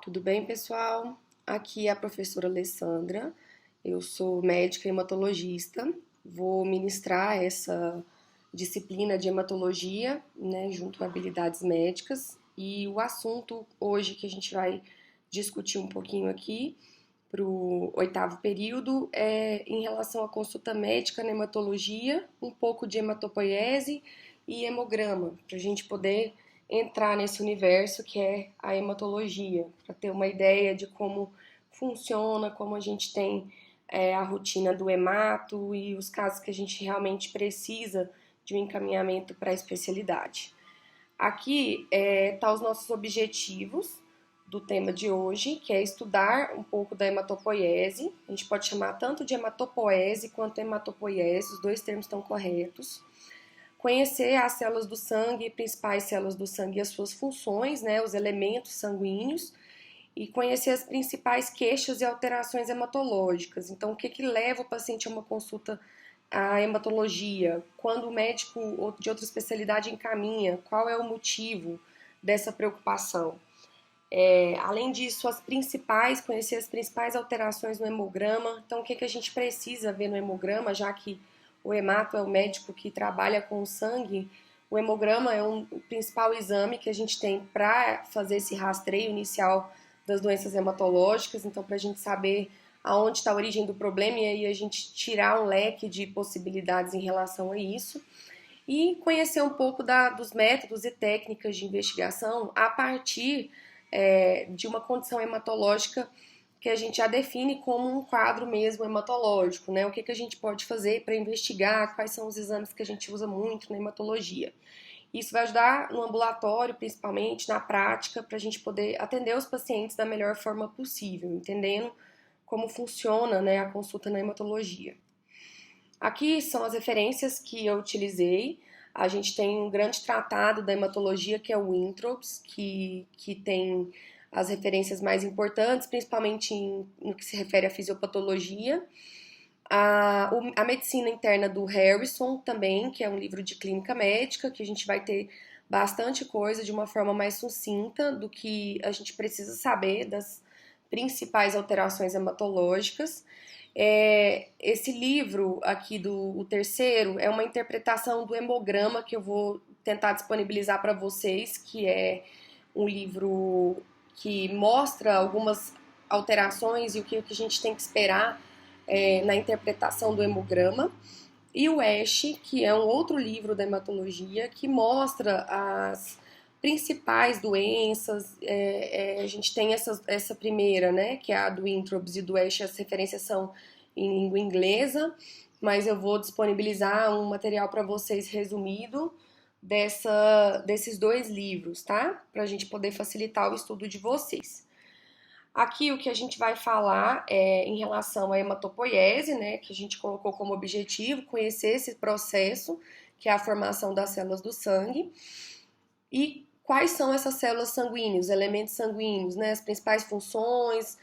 Tudo bem, pessoal? Aqui é a professora Alessandra. Eu sou médica hematologista. Vou ministrar essa disciplina de hematologia, né, junto a habilidades médicas. E o assunto hoje que a gente vai discutir um pouquinho aqui para o oitavo período é em relação à consulta médica na hematologia, um pouco de hematopoiese e hemograma, para a gente poder entrar nesse universo que é a hematologia, para ter uma ideia de como funciona, como a gente tem a rotina do hemato e os casos que a gente realmente precisa de um encaminhamento para a especialidade. Aqui tá os nossos objetivos do tema de hoje, que é estudar um pouco da hematopoiese. A gente pode chamar tanto de hematopoese quanto hematopoiese, os dois termos estão corretos. Conhecer as células do sangue, principais células do sangue e as suas funções, né, os elementos sanguíneos, e conhecer as principais queixas e alterações hematológicas. Então, o que leva o paciente a uma consulta à hematologia? Quando o médico de outra especialidade encaminha, qual é o motivo dessa preocupação? Além disso, conhecer as principais alterações no hemograma. Então, o que a gente precisa ver no hemograma, já que o hemato é o médico que trabalha com o sangue, o hemograma é o principal exame que a gente tem para fazer esse rastreio inicial das doenças hematológicas, então para a gente saber aonde está a origem do problema e aí a gente tirar um leque de possibilidades em relação a isso. E conhecer um pouco dos métodos e técnicas de investigação a partir de uma condição hematológica que a gente já define como um quadro mesmo hematológico, né? O que a gente pode fazer para investigar, quais são os exames que a gente usa muito na hematologia. Isso vai ajudar no ambulatório, principalmente, na prática, para a gente poder atender os pacientes da melhor forma possível, entendendo como funciona, né, a consulta na hematologia. Aqui são as referências que eu utilizei. A gente tem um grande tratado da hematologia, que é o Introps, que tem as referências mais importantes, principalmente no que se refere à fisiopatologia. A medicina interna do Harrison também, que é um livro de clínica médica, que a gente vai ter bastante coisa de uma forma mais sucinta do que a gente precisa saber das principais alterações hematológicas. Esse livro aqui o terceiro é uma interpretação do hemograma que eu vou tentar disponibilizar para vocês, que é um livro que mostra algumas alterações e o que a gente tem que esperar na interpretação do hemograma. E o ASH, que é um outro livro da hematologia, que mostra as principais doenças. A gente tem essa primeira, né, que é a do Introps e do ASH, as referências são em língua inglesa, mas eu vou disponibilizar um material para vocês resumido desses dois livros, tá? Para a gente poder facilitar o estudo de vocês. Aqui o que a gente vai falar é em relação à hematopoiese, né, que a gente colocou como objetivo conhecer esse processo, que é a formação das células do sangue, e quais são essas células sanguíneas, os elementos sanguíneos, né, as principais funções,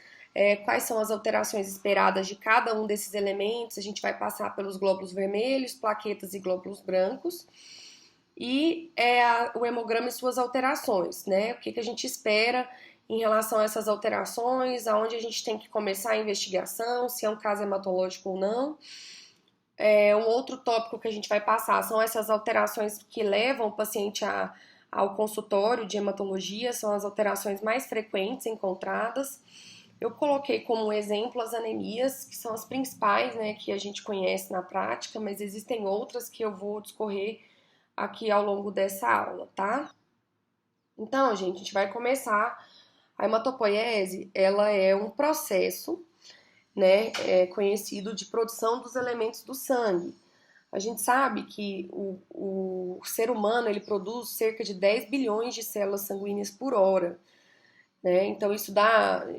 quais são as alterações esperadas de cada um desses elementos. A gente vai passar pelos glóbulos vermelhos, plaquetas e glóbulos brancos, e o hemograma e suas alterações, né, o que a gente espera em relação a essas alterações, aonde a gente tem que começar a investigação, se é um caso hematológico ou não. Um outro tópico que a gente vai passar são essas alterações que levam o paciente ao consultório de hematologia, são as alterações mais frequentes encontradas. Eu coloquei como exemplo as anemias, que são as principais, né, que a gente conhece na prática, mas existem outras que eu vou discorrer aqui ao longo dessa aula, tá? Então, gente, a gente vai começar. A hematopoiese, ela é um processo, né, conhecido de produção dos elementos do sangue. A gente sabe que o ser humano ele produz cerca de 10 bilhões de células sanguíneas por hora, né? Então isso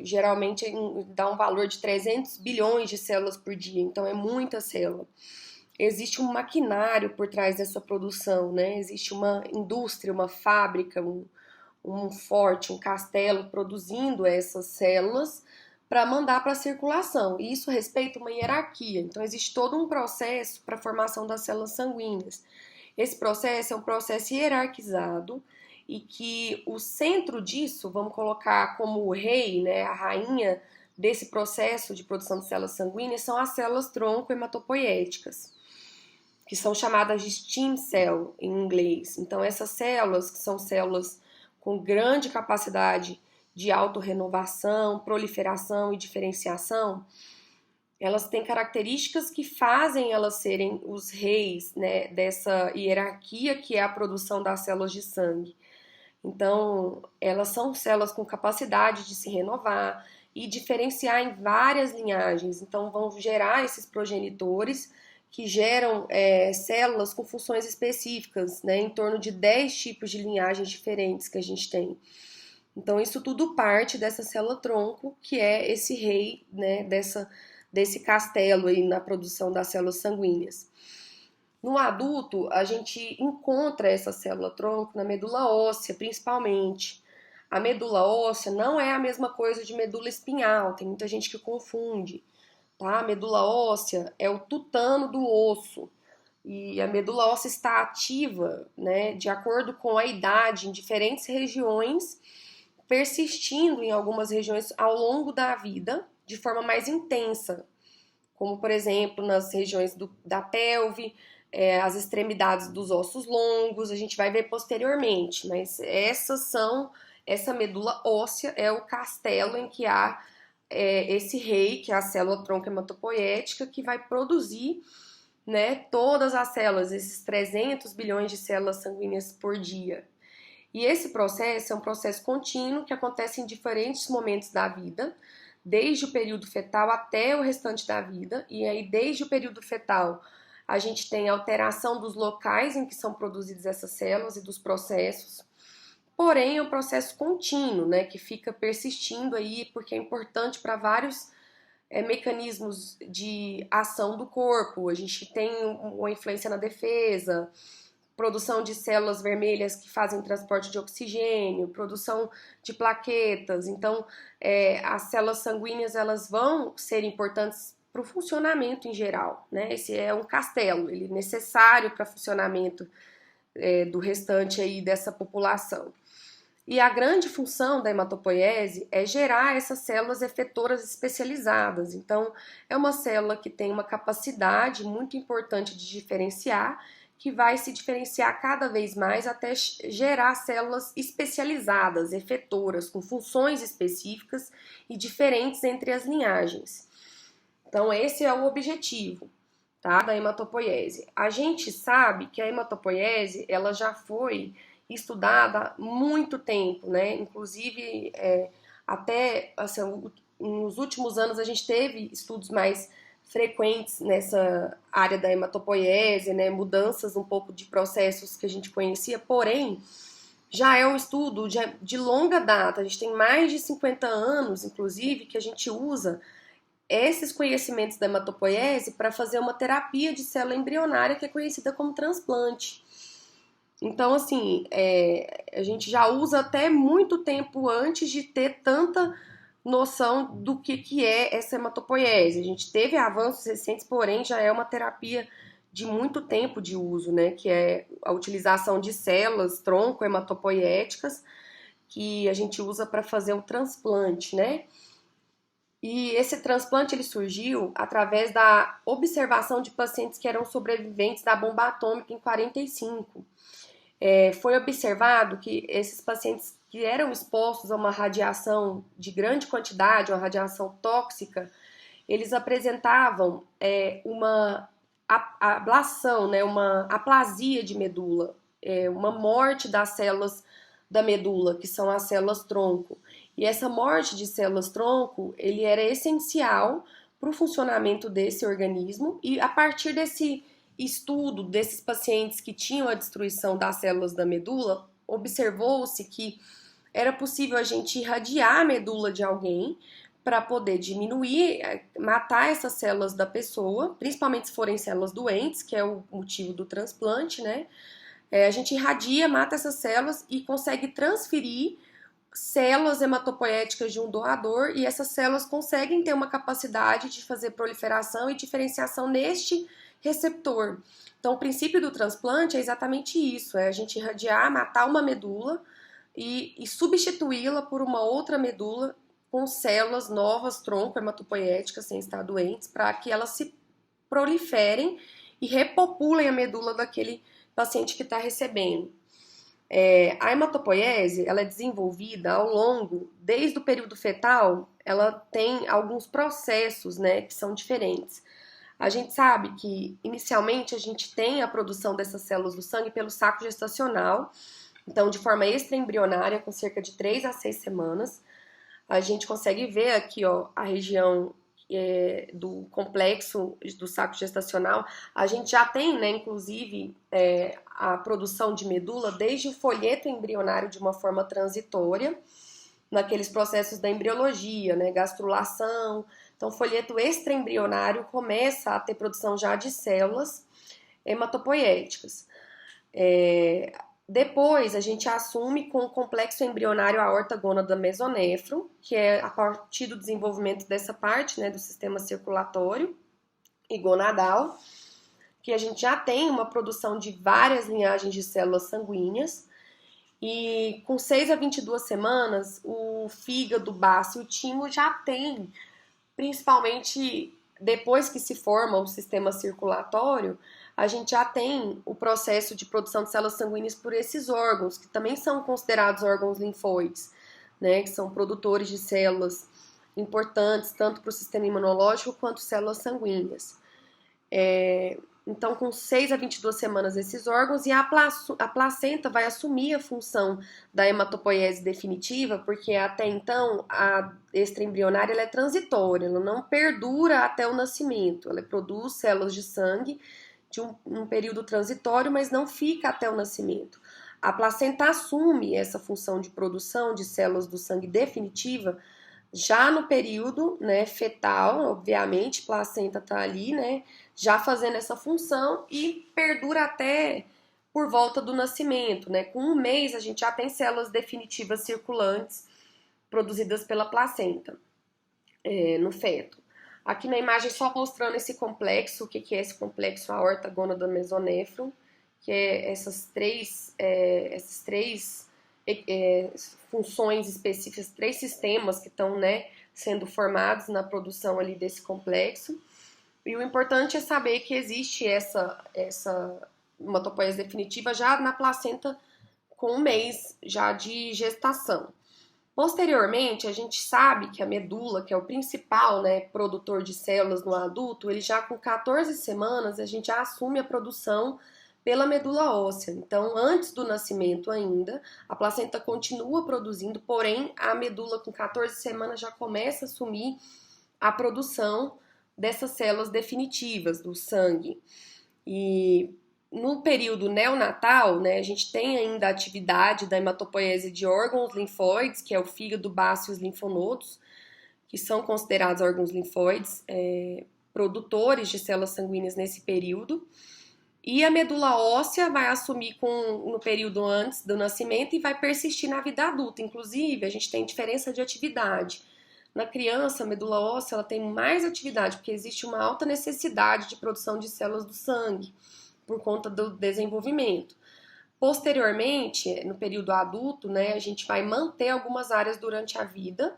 geralmente dá um valor de 300 bilhões de células por dia, então é muita célula. Existe um maquinário por trás dessa produção, né? Existe uma indústria, uma fábrica, um forte, um castelo produzindo essas células para mandar para a circulação. E isso respeita uma hierarquia. Então, existe todo um processo para a formação das células sanguíneas. Esse processo é um processo hierarquizado e que o centro disso, vamos colocar como o rei, né, a rainha desse processo de produção de células sanguíneas, são as células tronco hematopoéticas, que são chamadas de stem cell em inglês. Então, essas células, que são células com grande capacidade de autorrenovação, proliferação e diferenciação, elas têm características que fazem elas serem os reis, né, dessa hierarquia que é a produção das células de sangue. Então, elas são células com capacidade de se renovar e diferenciar em várias linhagens. Então, vão gerar esses progenitores que geram células com funções específicas, né, em torno de 10 tipos de linhagens diferentes que a gente tem. Então, isso tudo parte dessa célula-tronco, que é esse rei, né, desse castelo aí na produção das células sanguíneas. No adulto, a gente encontra essa célula-tronco na medula óssea, principalmente. A medula óssea não é a mesma coisa de medula espinhal, tem muita gente que confunde. Tá? A medula óssea é o tutano do osso. E a medula óssea está ativa, né, de acordo com a idade em diferentes regiões, persistindo em algumas regiões ao longo da vida de forma mais intensa, como por exemplo nas regiões da pelve, as extremidades dos ossos longos, a gente vai ver posteriormente, mas essa medula óssea é o castelo em que há esse rei, que é a célula tronco hematopoética, que vai produzir, né, todas as células, esses 300 bilhões de células sanguíneas por dia. E esse processo é um processo contínuo que acontece em diferentes momentos da vida, desde o período fetal até o restante da vida, e aí desde o período fetal a gente tem alteração dos locais em que são produzidas essas células e dos processos, porém é um processo contínuo, né, que fica persistindo aí porque é importante para vários mecanismos de ação do corpo. A gente tem uma influência na defesa, produção de células vermelhas que fazem transporte de oxigênio, produção de plaquetas. Então, as células sanguíneas elas vão ser importantes para o funcionamento em geral, né? Esse é um castelo, ele é necessário para o funcionamento do restante aí dessa população. E a grande função da hematopoiese é gerar essas células efetoras especializadas. Então, é uma célula que tem uma capacidade muito importante de diferenciar, que vai se diferenciar cada vez mais até gerar células especializadas, efetoras, com funções específicas e diferentes entre as linhagens. Então, esse é o objetivo, tá, da hematopoiese. A gente sabe que a hematopoiese ela já foi estudada há muito tempo, né? Inclusive, até assim, nos últimos anos a gente teve estudos mais frequentes nessa área da hematopoiese, né? Mudanças um pouco de processos que a gente conhecia, porém, já é um estudo de longa data. A gente tem mais de 50 anos, inclusive, que a gente usa esses conhecimentos da hematopoiese para fazer uma terapia de célula embrionária que é conhecida como transplante. Então, assim, a gente já usa até muito tempo antes de ter tanta noção do que é essa hematopoiese. A gente teve avanços recentes, porém já é uma terapia de muito tempo de uso, né? Que é a utilização de células tronco hematopoiéticas que a gente usa para fazer o transplante, né? E esse transplante ele surgiu através da observação de pacientes que eram sobreviventes da bomba atômica em 45. Foi observado que esses pacientes que eram expostos a uma radiação de grande quantidade, uma radiação tóxica, eles apresentavam uma ablação, né, uma aplasia de medula, uma morte das células da medula, que são as células tronco. E essa morte de células tronco, ele era essencial para o funcionamento desse organismo, e a partir desse estudo desses pacientes que tinham a destruição das células da medula, observou-se que era possível a gente irradiar a medula de alguém para poder diminuir, matar essas células da pessoa, principalmente se forem células doentes, que é o motivo do transplante, né? A gente irradia, mata essas células e consegue transferir células hematopoéticas de um doador, e essas células conseguem ter uma capacidade de fazer proliferação e diferenciação neste receptor. Então, o princípio do transplante é exatamente isso, é a gente irradiar, matar uma medula e substituí-la por uma outra medula com células novas, tronco, hematopoéticas, sem estar doentes, para que elas se proliferem e repopulem a medula daquele paciente que está recebendo. A hematopoiese, ela é desenvolvida ao longo, desde o período fetal, ela tem alguns processos, né, que são diferentes. A gente sabe que, inicialmente, a gente tem a produção dessas células do sangue pelo saco gestacional, então, de forma extraembrionária, com cerca de 3 a 6 semanas. A gente consegue ver aqui, ó, a região do complexo do saco gestacional. A gente já tem, né, inclusive, a produção de medula desde o folheto embrionário de uma forma transitória, naqueles processos da embriologia, né, gastrulação. Então, o folheto extraembrionário começa a ter produção já de células hematopoéticas. Depois, a gente assume com o complexo embrionário aorta gônada mesonéfron, que é a partir do desenvolvimento dessa parte, né, do sistema circulatório e gonadal, que a gente já tem uma produção de várias linhagens de células sanguíneas. E com 6 a 22 semanas, o fígado, baço e o timo já tem, principalmente depois que se forma o sistema circulatório, a gente já tem o processo de produção de células sanguíneas por esses órgãos, que também são considerados órgãos linfóides, né, que são produtores de células importantes, tanto para o sistema imunológico quanto células sanguíneas. Então, com 6 a 22 semanas esses órgãos, e a placenta vai assumir a função da hematopoiese definitiva, porque até então a extraembrionária ela é transitória, ela não perdura até o nascimento, ela produz células de sangue de um período transitório, mas não fica até o nascimento. A placenta assume essa função de produção de células do sangue definitiva já no período, né, fetal, obviamente, placenta tá ali, né, já fazendo essa função e perdura até por volta do nascimento, né? Com 1 mês a gente já tem células definitivas circulantes produzidas pela placenta no feto. Aqui na imagem só mostrando esse complexo, o que é esse complexo aorta gônada mesonéfron, que é essas três funções específicas, 3 sistemas que estão, né, sendo formados na produção ali desse complexo. E o importante é saber que existe essa hematopoiese definitiva já na placenta com 1 mês já de gestação. Posteriormente, a gente sabe que a medula, que é o principal, né, produtor de células no adulto, ele já com 14 semanas, a gente já assume a produção pela medula óssea. Então, antes do nascimento ainda, a placenta continua produzindo, porém, a medula com 14 semanas já começa a assumir a produção dessas células definitivas do sangue. E no período neonatal, né, a gente tem ainda a atividade da hematopoiese de órgãos linfóides, que é o fígado, baço e os linfonodos, que são considerados órgãos linfóides, produtores de células sanguíneas nesse período. E a medula óssea vai assumir no período antes do nascimento e vai persistir na vida adulta. Inclusive, a gente tem diferença de atividade. Na criança, a medula óssea ela tem mais atividade, porque existe uma alta necessidade de produção de células do sangue, por conta do desenvolvimento. Posteriormente, no período adulto, né, a gente vai manter algumas áreas durante a vida.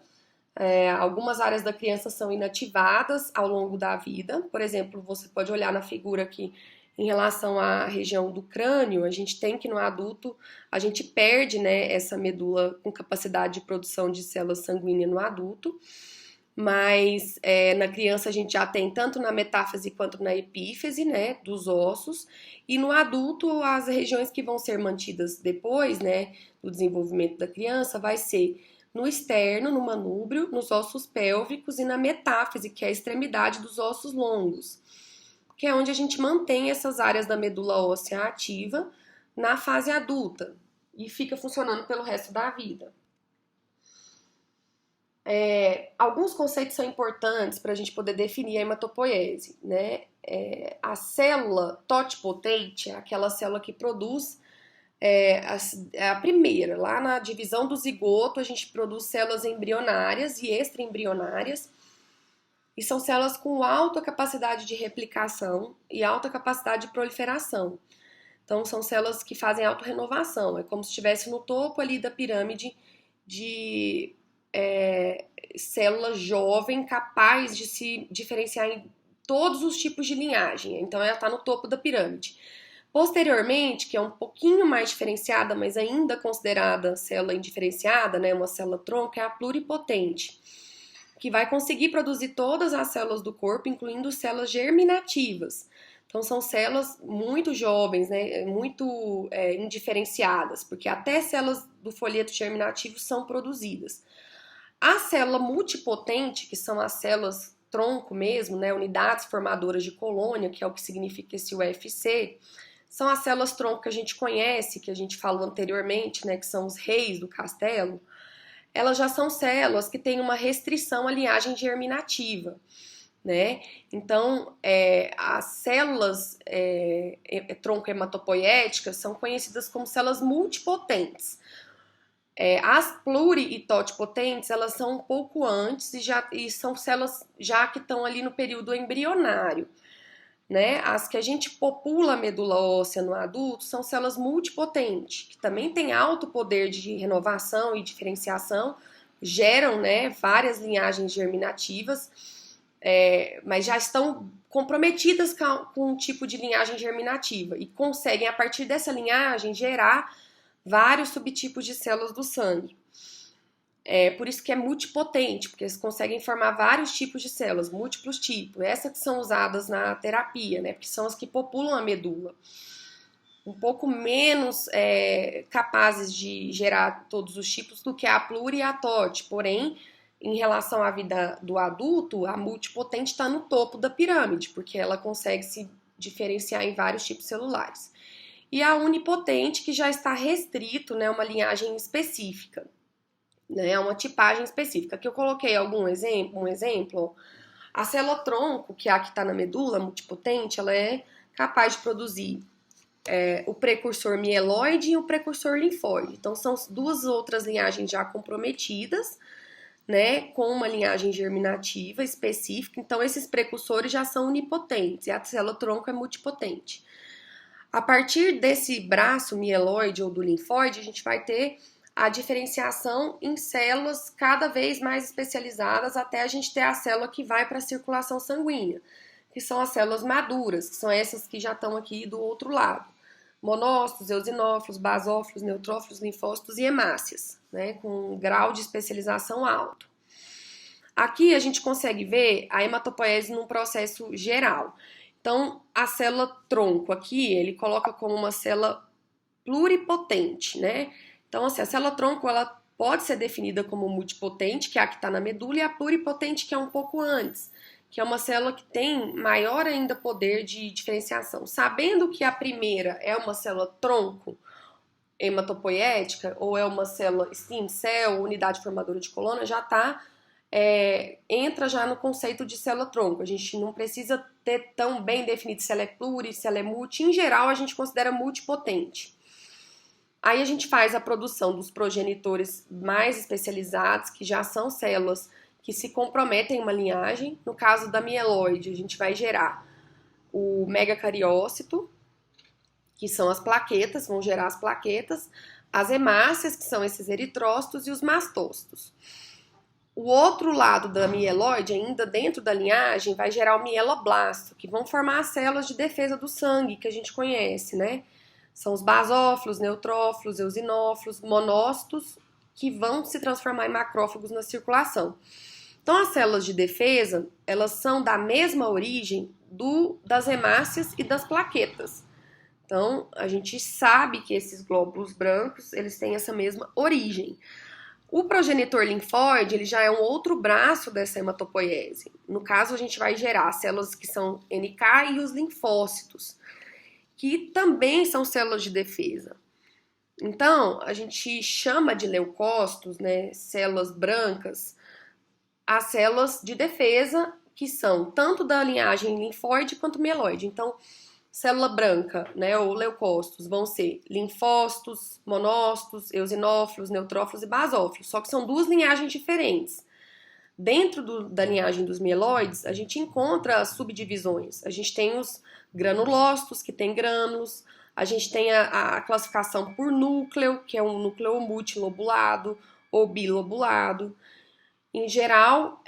Algumas áreas da criança são inativadas ao longo da vida. Por exemplo, você pode olhar na figura aqui, em relação à região do crânio, a gente tem que no adulto, a gente perde, né, essa medula com capacidade de produção de células sanguíneas no adulto, mas na criança a gente já tem tanto na metáfise quanto na epífise, né, dos ossos, e no adulto as regiões que vão ser mantidas depois, né, do desenvolvimento da criança, vai ser no externo, no manúbrio, nos ossos pélvicos e na metáfise, que é a extremidade dos ossos longos, que é onde a gente mantém essas áreas da medula óssea ativa na fase adulta e fica funcionando pelo resto da vida. Alguns conceitos são importantes para a gente poder definir a hematopoiese, né? A célula totipotente é aquela célula que produz a primeira. Lá na divisão do zigoto, a gente produz células embrionárias e extraembrionárias, e são células com alta capacidade de replicação e alta capacidade de proliferação. Então, são células que fazem autorrenovação. É como se estivesse no topo ali da pirâmide de célula jovem capaz de se diferenciar em todos os tipos de linhagem. Então, ela está no topo da pirâmide. Posteriormente, que é um pouquinho mais diferenciada, mas ainda considerada célula indiferenciada, né, uma célula tronco, é a pluripotente, que vai conseguir produzir todas as células do corpo, incluindo células germinativas. Então, são células muito jovens, né, muito indiferenciadas, porque até células do folheto germinativo são produzidas. A célula multipotente, que são as células tronco mesmo, né, unidades formadoras de colônia, que é o que significa esse UFC, são as células tronco que a gente conhece, que a gente falou anteriormente, né, que são os reis do castelo. Elas já são células que têm uma restrição à linhagem germinativa, né? Então, as células tronco hematopoéticas são conhecidas como células multipotentes. As pluri e totipotentes, elas são um pouco antes e são células já que estão ali no período embrionário, né? As que a gente popula a medula óssea no adulto são células multipotentes, que também têm alto poder de renovação e diferenciação, geram, né, várias linhagens germinativas, mas já estão comprometidas com um tipo de linhagem germinativa e conseguem, a partir dessa linhagem, gerar vários subtipos de células do sangue. Por isso que é multipotente, porque eles conseguem formar vários tipos de células, múltiplos tipos. Essas que são usadas na terapia, né? Porque são as que populam a medula. Um pouco menos capazes de gerar todos os tipos do que a pluri e a TOT. Porém, em relação à vida do adulto, a multipotente está no topo da pirâmide, porque ela consegue se diferenciar em vários tipos celulares. E a unipotente, que já está restrito, né, uma linhagem específica, né, uma tipagem específica. Aqui eu coloquei um exemplo. A célula tronco, que é a que está na medula, multipotente, ela é capaz de produzir o precursor mieloide e o precursor linfóide. Então, são duas outras linhagens já comprometidas, né, com uma linhagem germinativa específica. Então, esses precursores já são unipotentes e a célula tronco é multipotente. A partir desse braço mieloide ou do linfóide, a gente vai ter a diferenciação em células cada vez mais especializadas até a gente ter a célula que vai para a circulação sanguínea, que são as células maduras, que são essas que já estão aqui do outro lado. Monócitos, eosinófilos, basófilos, neutrófilos, linfócitos e hemácias, né, com um grau de especialização alto. Aqui a gente consegue ver a hematopoiese num processo geral. Então, a célula tronco aqui, ele coloca como uma célula pluripotente, né? Então, assim, a célula tronco, ela pode ser definida como multipotente, que é a que está na medula, e a pluripotente, que é um pouco antes, que é uma célula que tem maior ainda poder de diferenciação. Sabendo que a primeira é uma célula tronco hematopoética, ou é uma célula stem cell, unidade formadora de colônia, já está entra já no conceito de célula tronco. A gente não precisa ter tão bem definido se ela é pluri, se ela é multi. Em geral, a gente considera multipotente. Aí a gente faz a produção dos progenitores mais especializados, que já são células que se comprometem em uma linhagem. No caso da mieloide, a gente vai gerar o megacariócito, que são as plaquetas, vão gerar as plaquetas, as hemácias, que são esses eritrócitos, e os mastócitos. O outro lado da mieloide, ainda dentro da linhagem, vai gerar o mieloblasto, que vão formar as células de defesa do sangue, que a gente conhece, né? São os basófilos, neutrófilos, eosinófilos, monócitos, que vão se transformar em macrófagos na circulação. Então, as células de defesa, elas são da mesma origem das hemácias e das plaquetas. Então, a gente sabe que esses glóbulos brancos, eles têm essa mesma origem. O progenitor linfóide, ele já é um outro braço dessa hematopoiese. No caso, a gente vai gerar células que são NK e os linfócitos, que também são células de defesa. Então, a gente chama de leucócitos, né, células brancas, as células de defesa, que são tanto da linhagem linfóide quanto mieloide. Então, célula branca, né, ou leucócitos, vão ser linfócitos, monócitos, eosinófilos, neutrófilos e basófilos, só que são duas linhagens diferentes. Dentro da linhagem dos mieloides, a gente encontra as subdivisões. A gente tem os granulócitos, que tem grânulos, A gente tem a classificação por núcleo, que é um núcleo multilobulado ou bilobulado. Em geral,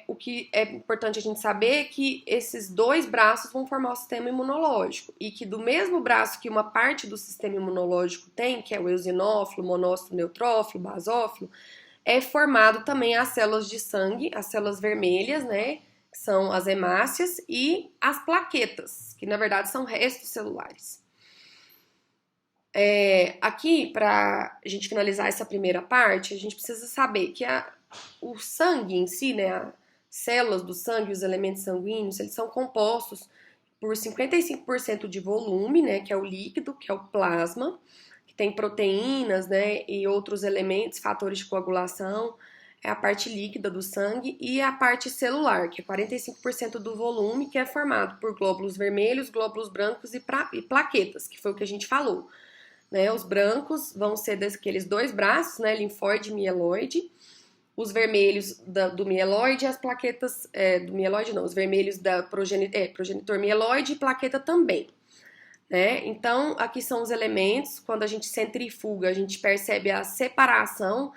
o que é importante a gente saber é que esses dois braços vão formar o sistema imunológico e que do mesmo braço que uma parte do sistema imunológico tem, que é o eosinófilo, monócito, neutrófilo, basófilo, é formado também as células de sangue, as células vermelhas, né, que são as hemácias, e as plaquetas, que na verdade são restos celulares. Aqui, para a gente finalizar essa primeira parte, a gente precisa saber que o sangue em si, né, as células do sangue, os elementos sanguíneos, eles são compostos por 55% de volume, né, que é o líquido, que é o plasma, que tem proteínas, né, e outros elementos, fatores de coagulação, é a parte líquida do sangue, e a parte celular, que é 45% do volume, que é formado por glóbulos vermelhos, glóbulos brancos e plaquetas, que foi o que a gente falou. Né, os brancos vão ser daqueles dois braços, né, linfóide e mieloide, os vermelhos do mieloide e as plaquetas, do mieloide não, os vermelhos da progenitor mieloide e plaqueta também. Né? Então, aqui são os elementos, quando a gente centrifuga, a gente percebe a separação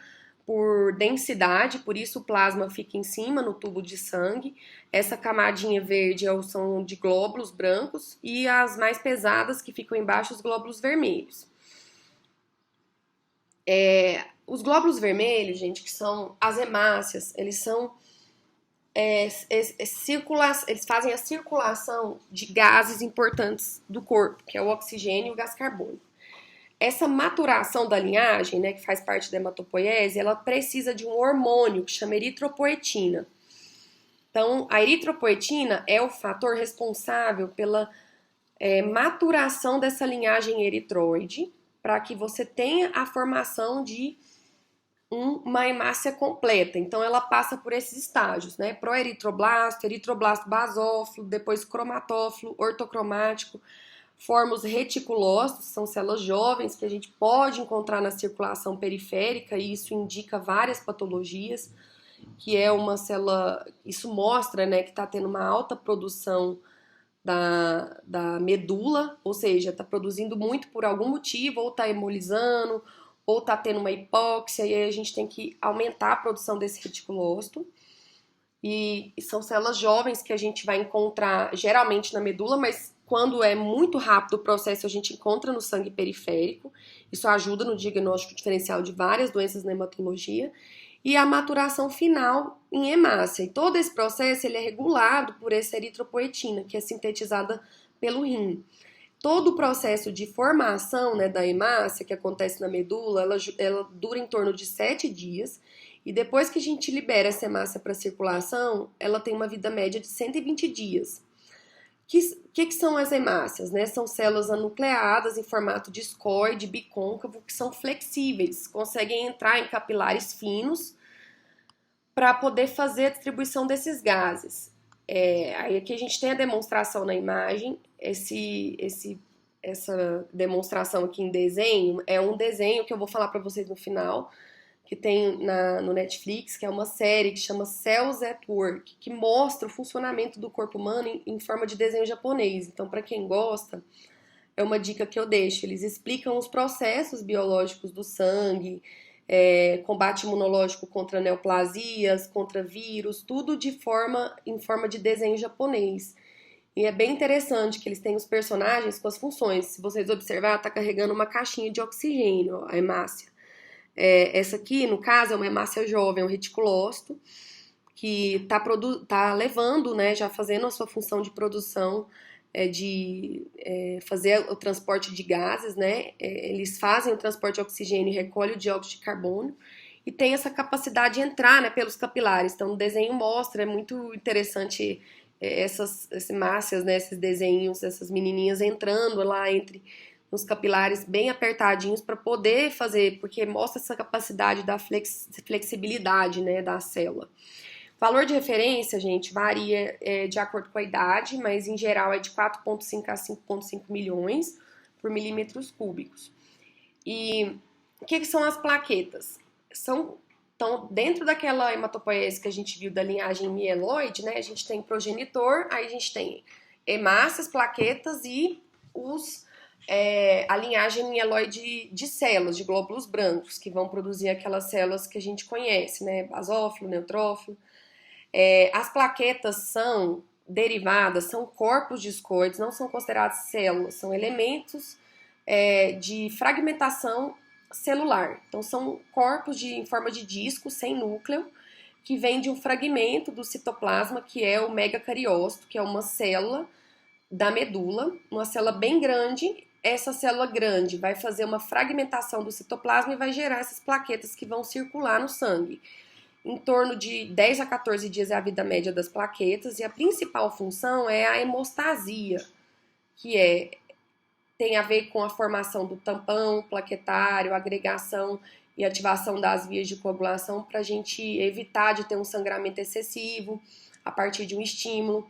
por densidade, por isso o plasma fica em cima no tubo de sangue. Essa camadinha verde são de glóbulos brancos e as mais pesadas que ficam embaixo, os glóbulos vermelhos. Os glóbulos vermelhos, gente, que são as hemácias, eles são eles fazem a circulação de gases importantes do corpo, que é o oxigênio e o gás carbônico. Essa maturação da linhagem, né, que faz parte da hematopoiese, ela precisa de um hormônio que chama eritropoetina. Então, a eritropoetina é o fator responsável pela maturação dessa linhagem eritroide, para que você tenha a formação de uma hemácia completa. Então, ela passa por esses estágios, né? Proeritroblasto, eritroblasto basófilo, depois cromatófilo, ortocromático, forma os reticulócitos, são células jovens que a gente pode encontrar na circulação periférica, e isso indica várias patologias, que é uma célula, isso mostra, né, que está tendo uma alta produção da medula, ou seja, está produzindo muito por algum motivo, ou está hemolizando, ou está tendo uma hipóxia, e aí a gente tem que aumentar a produção desse reticulócito. E são células jovens que a gente vai encontrar geralmente na medula, mas quando é muito rápido o processo, a gente encontra no sangue periférico. Isso ajuda no diagnóstico diferencial de várias doenças na hematologia. E a maturação final em hemácia. E todo esse processo ele é regulado por essa eritropoetina, que é sintetizada pelo rim. Todo o processo de formação, né, da hemácia, que acontece na medula, ela dura em torno de 7 dias. E depois que a gente libera essa hemácia para circulação, ela tem uma vida média de 120 dias. Que são as hemácias? Né? São células anucleadas em formato discoide, bicôncavo, que são flexíveis, conseguem entrar em capilares finos para poder fazer a distribuição desses gases. Aí aqui a gente tem a demonstração na imagem, essa demonstração aqui em desenho, é um desenho que eu vou falar para vocês no final, que tem no Netflix, que é uma série que chama Cells at Work, que mostra o funcionamento do corpo humano em forma de desenho japonês. Então, para quem gosta, é uma dica que eu deixo. Eles explicam os processos biológicos do sangue, combate imunológico contra neoplasias, contra vírus, tudo em forma de desenho japonês. E é bem interessante que eles têm os personagens com as funções. Se vocês observar, tá carregando uma caixinha de oxigênio, a hemácia. Essa aqui, no caso, é uma hemácia jovem, um reticulócito, que tá levando, né, já fazendo a sua função de produção, de fazer o transporte de gases, né, eles fazem o transporte de oxigênio e recolhem o dióxido de carbono, e tem essa capacidade de entrar, né, pelos capilares. Então, o desenho mostra, é muito interessante essas hemácias, né, esses desenhos, essas menininhas entrando lá nos capilares bem apertadinhos para poder fazer, porque mostra essa capacidade da flexibilidade, né, da célula. Valor de referência, gente, varia de acordo com a idade, mas em geral é de 4,5 a 5,5 milhões por milímetros cúbicos. E o que são as plaquetas? Então, dentro daquela hematopoiese que a gente viu da linhagem mieloide, né, a gente tem progenitor, aí a gente tem hemácias, plaquetas e os a linhagem mieloide de células, de glóbulos brancos, que vão produzir aquelas células que a gente conhece, né? Basófilo, neutrófilo. As plaquetas são derivadas, são corpos discoides, não são consideradas células, são elementos de fragmentação celular. Então, são corpos em forma de disco, sem núcleo, que vem de um fragmento do citoplasma, que é o megacariócito, que é uma célula da medula, uma célula bem grande. Essa célula grande vai fazer uma fragmentação do citoplasma e vai gerar essas plaquetas que vão circular no sangue. Em torno de 10 a 14 dias é a vida média das plaquetas, e a principal função é a hemostasia, que tem a ver com a formação do tampão plaquetário, agregação e ativação das vias de coagulação para a gente evitar de ter um sangramento excessivo a partir de um estímulo.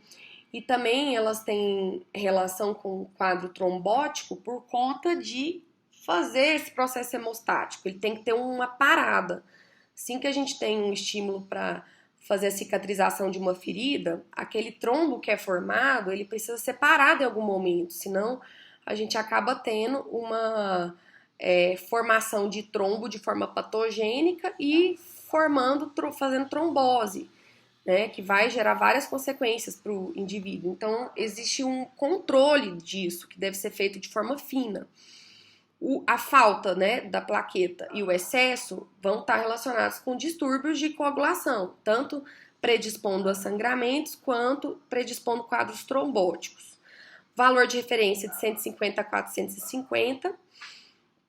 E também elas têm relação com o quadro trombótico por conta de fazer esse processo hemostático. Ele tem que ter uma parada. Assim que a gente tem um estímulo para fazer a cicatrização de uma ferida, aquele trombo que é formado, ele precisa ser parado em algum momento, senão a gente acaba tendo uma formação de trombo de forma patogênica e fazendo trombose, né, que vai gerar várias consequências para o indivíduo. Então, existe um controle disso, que deve ser feito de forma fina. A falta, né, da plaqueta e o excesso vão estar relacionados com distúrbios de coagulação, tanto predispondo a sangramentos quanto predispondo quadros trombóticos. Valor de referência de 150 a 450,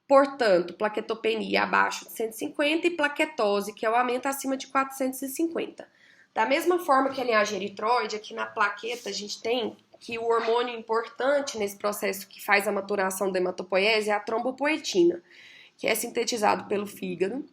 portanto, plaquetopenia abaixo de 150 e plaquetose, que é o aumento acima de 450. Da mesma forma que a linhagem eritroide, aqui na plaqueta a gente tem que o hormônio importante nesse processo que faz a maturação da hematopoiese é a trombopoetina, que é sintetizado pelo fígado.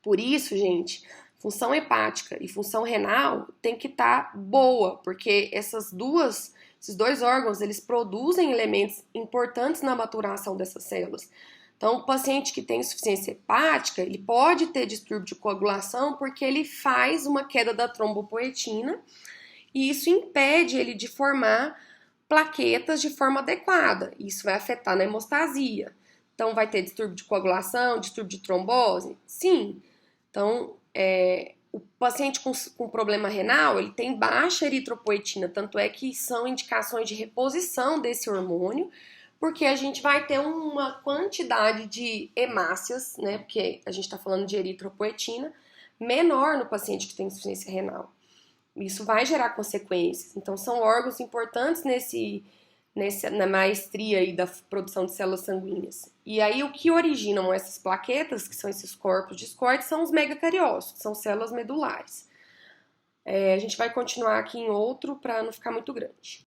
Por isso, gente, função hepática e função renal tem que estar boa, porque esses dois órgãos, eles produzem elementos importantes na maturação dessas células. Então, o paciente que tem insuficiência hepática, ele pode ter distúrbio de coagulação porque ele faz uma queda da trombopoetina e isso impede ele de formar plaquetas de forma adequada. Isso vai afetar na hemostasia. Então, vai ter distúrbio de coagulação, distúrbio de trombose? Sim. Então, o paciente com problema renal, ele tem baixa eritropoetina, tanto é que são indicações de reposição desse hormônio, porque a gente vai ter uma quantidade de hemácias, né, porque a gente está falando de eritropoetina, menor no paciente que tem insuficiência renal. Isso vai gerar consequências. Então, são órgãos importantes na maestria aí da produção de células sanguíneas. E aí, o que originam essas plaquetas, que são esses corpos discoides, são os megacariócitos, que são células medulares. A gente vai continuar aqui em outro para não ficar muito grande.